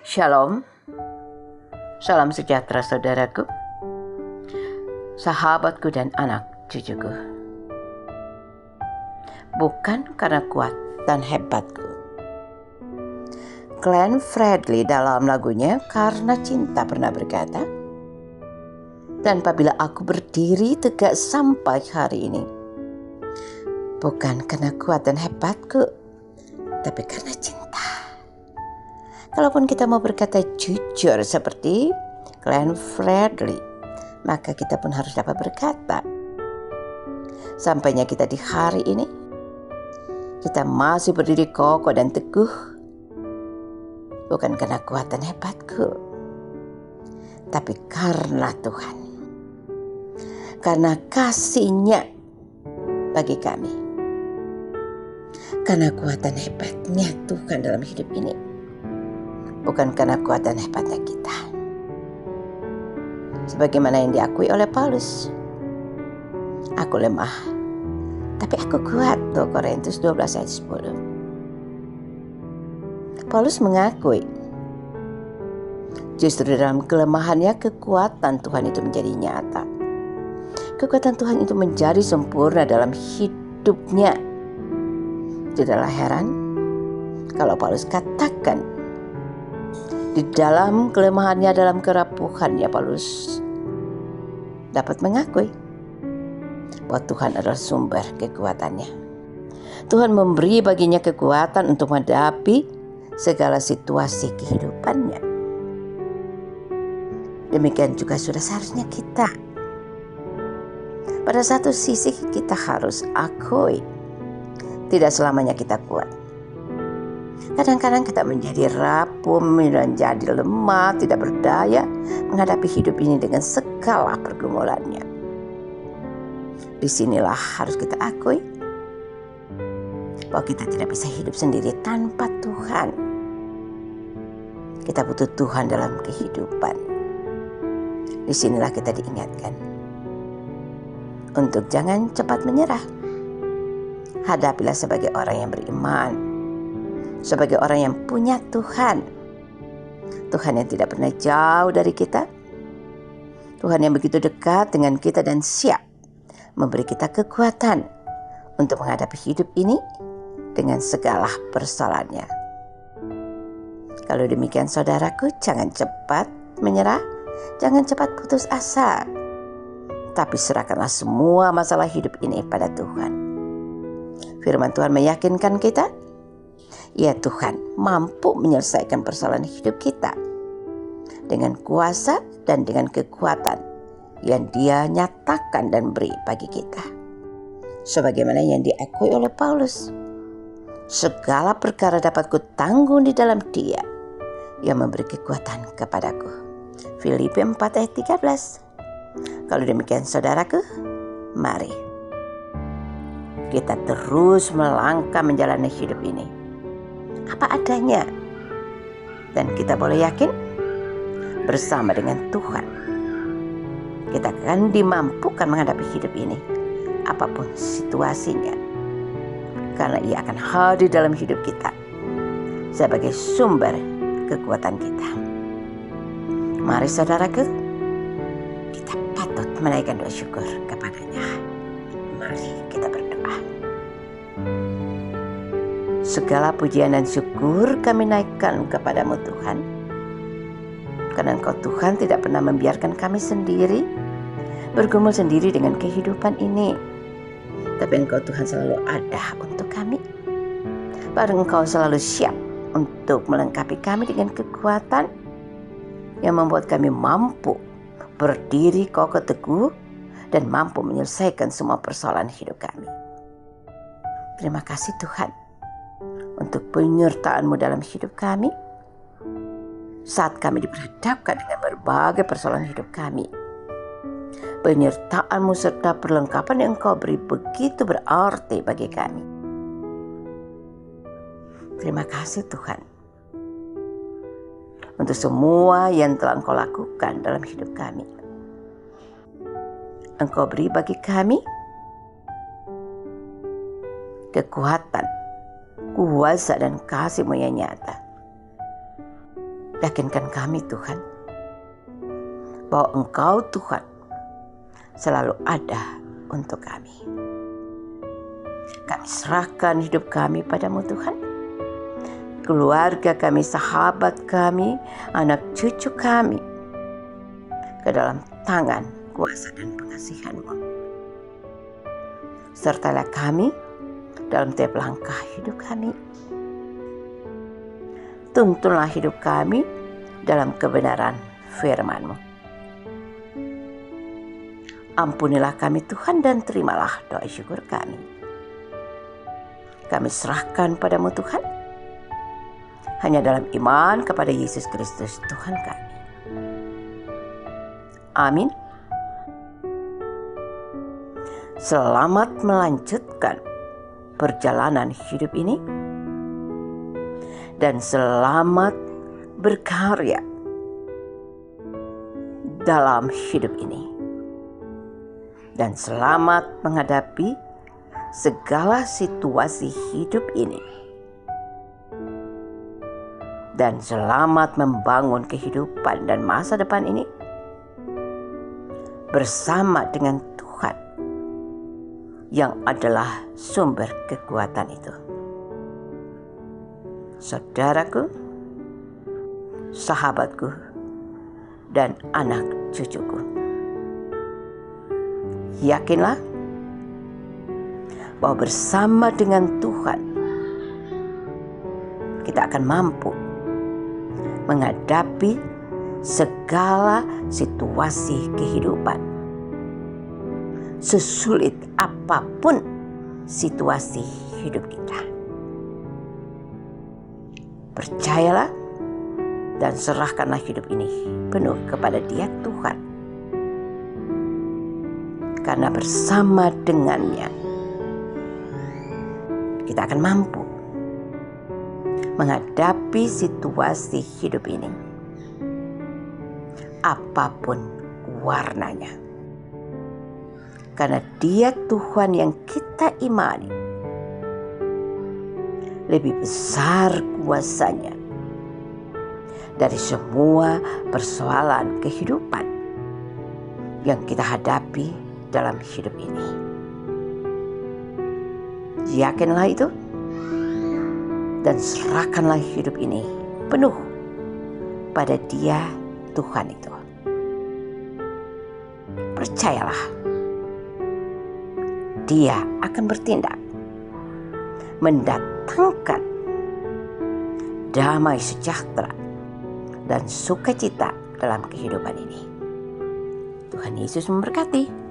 Shalom, salam sejahtera saudaraku, sahabatku dan anak cucuku. Bukan karena kuat dan hebatku. Glenn Fredly dalam lagunya Karena Cinta pernah berkata, dan apabila aku berdiri tegak sampai hari ini, bukan karena kuat dan hebatku, tapi karena cinta. Kalaupun kita mau berkata jujur seperti Glenn Fredly, maka kita pun harus dapat berkata, sampainya kita di hari ini, kita masih berdiri kokoh dan teguh, bukan karena kuat dan hebatku, tapi karena Tuhan. Karena kasih-Nya bagi kami. Karena kuat dan hebatnya Tuhan dalam hidup ini, bukan karena kuat dan hebatnya kita. Sebagaimana yang diakui oleh Paulus, aku lemah, tapi aku kuat. 2 Korintus 12 ayat 10. Paulus mengakui, justru dalam kelemahannya kekuatan Tuhan itu menjadi nyata. Kekuatan Tuhan itu menjadi sempurna dalam hidupnya. Tidaklah heran kalau Paulus katakan, di dalam kelemahannya, dalam kerapuhannya, Paulus dapat mengakui bahwa Tuhan adalah sumber kekuatannya. Tuhan memberi baginya kekuatan untuk menghadapi segala situasi kehidupannya. Demikian juga sudah seharusnya kita. Pada satu sisi kita harus akui, tidak selamanya kita kuat. Kadang-kadang kita menjadi rapuh, menjadi lemah, tidak berdaya menghadapi hidup ini dengan segala pergumulannya. Disinilah harus kita akui bahwa kita tidak bisa hidup sendiri tanpa Tuhan. Kita butuh Tuhan dalam kehidupan. Disinilah kita diingatkan untuk jangan cepat menyerah. Hadapilah sebagai orang yang beriman, sebagai orang yang punya Tuhan. Tuhan yang tidak pernah jauh dari kita. Tuhan yang begitu dekat dengan kita dan siap memberi kita kekuatan untuk menghadapi hidup ini dengan segala persoalannya. Kalau demikian saudaraku, jangan cepat menyerah, jangan cepat putus asa. Tapi serahkanlah semua masalah hidup ini pada Tuhan. Firman Tuhan meyakinkan kita, ya Tuhan mampu menyelesaikan persoalan hidup kita dengan kuasa dan dengan kekuatan yang Dia nyatakan dan beri bagi kita. Sebagaimana yang diakui oleh Paulus, segala perkara dapat kutanggung di dalam Dia yang memberi kekuatan kepadaku. Filipi 4 ayat 13. Kalau demikian saudaraku, mari kita terus melangkah menjalani hidup ini apa adanya, dan kita boleh yakin bersama dengan Tuhan kita akan dimampukan menghadapi hidup ini apapun situasinya, karena Ia akan hadir dalam hidup kita sebagai sumber kekuatan kita. Mari saudaraku, kita patut menaikkan doa syukur kepada-Nya. Mari kita berdoa. Segala pujian dan syukur kami naikkan kepadamu Tuhan, karena Engkau Tuhan tidak pernah membiarkan kami sendiri bergumul sendiri dengan kehidupan ini, tapi Engkau Tuhan selalu ada untuk kami. Bahkan Engkau selalu siap untuk melengkapi kami dengan kekuatan yang membuat kami mampu berdiri kokoh teguh dan mampu menyelesaikan semua persoalan hidup kami. Terima kasih Tuhan untuk penyertaan-Mu dalam hidup kami saat kami diperhadapkan dengan berbagai persoalan hidup kami. Penyertaan-Mu serta perlengkapan yang Engkau beri begitu berarti bagi kami. Terima kasih Tuhan untuk semua yang telah Engkau lakukan dalam hidup kami. Engkau beri bagi kami kekuatan, kuasa dan kasih-Mu yang nyata. Yakinkan kami Tuhan, bahwa Engkau Tuhan selalu ada untuk kami. Kami serahkan hidup kami padamu Tuhan. Keluarga kami, sahabat kami, anak cucu kami, ke dalam tangan kuasa dan pengasihan-Mu. Sertalah kami dalam tiap langkah hidup kami. Tuntunlah hidup kami dalam kebenaran firman-Mu. Ampunilah kami Tuhan dan terimalah doa syukur kami. Kami serahkan padamu Tuhan, hanya dalam iman kepada Yesus Kristus Tuhan kami. Amin. Selamat melanjutkan perjalanan hidup ini, dan selamat berkarya dalam hidup ini, dan selamat menghadapi segala situasi hidup ini, dan selamat membangun kehidupan dan masa depan ini bersama dengan Tuhan yang adalah sumber kekuatan itu. Saudaraku, sahabatku, dan anak cucuku, yakinlah bahwa bersama dengan Tuhan kita akan mampu menghadapi segala situasi kehidupan, sesulit apapun situasi hidup kita. Percayalah dan serahkanlah hidup ini penuh kepada Dia Tuhan, karena bersama dengannya kita akan mampu menghadapi situasi hidup ini, apapun warnanya. Karena Dia Tuhan yang kita imani lebih besar kuasanya dari semua persoalan kehidupan yang kita hadapi dalam hidup ini. Yakinlah itu dan serahkanlah hidup ini penuh pada Dia Tuhan itu. Percayalah, Dia akan bertindak mendatangkan damai sejahtera dan sukacita dalam kehidupan ini. Tuhan Yesus memberkati.